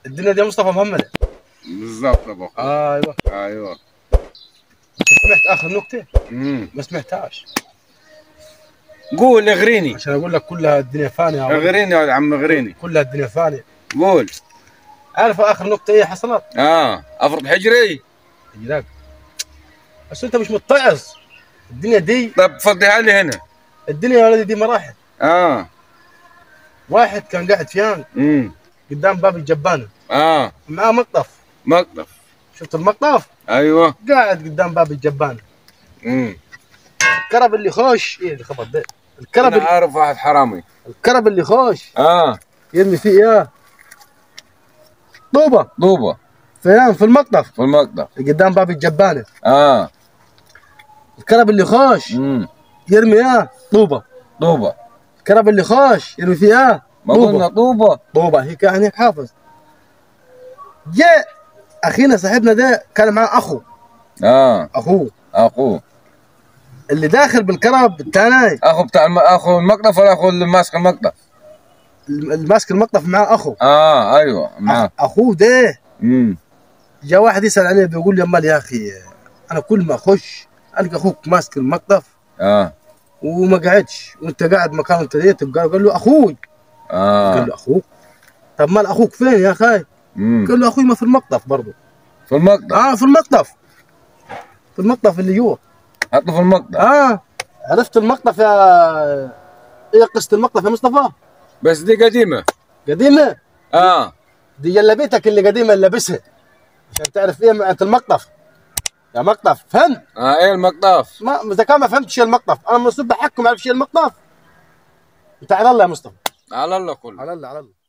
الدنيا دي مصطفى محمد. بالظبط يا ابو اخوي. ايوه. ايوه. انت سمعت اخر نكته؟ ما سمعتهاش. قول اغريني. عشان اقول لك كلها الدنيا فانيه يا رجل. اغريني يا عم اغريني. كلها الدنيا فانيه. قول. عارف اخر نكته ايه حصلت؟ افرض حجري. يجيلك. بس انت مش متعظ. الدنيا دي. طب فضيها لي هنا. الدنيا يا ولدي دي مراحل. واحد كان قاعد فيان. قدام باب الجبانه. معاه مقطف. مقطف. شفت المقطف؟ ايوه. قاعد قدام باب الجبانه. الكرب اللي يخش ايه اللي خبط ده؟ الكرب انا عارف واحد حرامي. الكرب اللي يخش يرمي فيه اياه طوبه فيان في المقطف. قدام باب الجبانه. الكرب اللي يخش يرمي اياه طوبه. الكرب اللي يخش يرمي فيه اياه ما قلنا طوبه هيك يعني هيك حافظ. جاء اخينا صاحبنا ده كان معاه اخوه اللي داخل بالكرب الثاني. اخو بتاع اخو المقطف ولا اخو اللي ماسك المقطف؟ اللي ماسك المقطف معاه اخو. ايوه معاه اخوه ده. جاء واحد يسال عليه بيقول لي امال يا اخي انا كل ما اخش القى اخوك ماسك المقطف وما قعدش وانت قاعد مكان انت ليه تبقى. قال له اخوي. قال له اخوك. طب مال اخوك فين يا اخي؟ قال له اخوي ما في المقطف برضه. في المقطف؟ في المقطف اللي جوا. حطه في المقطف. عرفت المقطف يا ايه قصة المقطف يا مصطفى؟ بس دي قديمة. دي جلبيتك اللي قديمة اللي لابسها عشان تعرف ايه معنى المقطف. يا مقطف فهمت؟ ايه المقطف؟ ما اذا كان ما فهمتش ايه المقطف انا من الصبح بحكم ما اعرفش ايه المقطف. انت على الله يا مصطفى. على الله كله. على الله.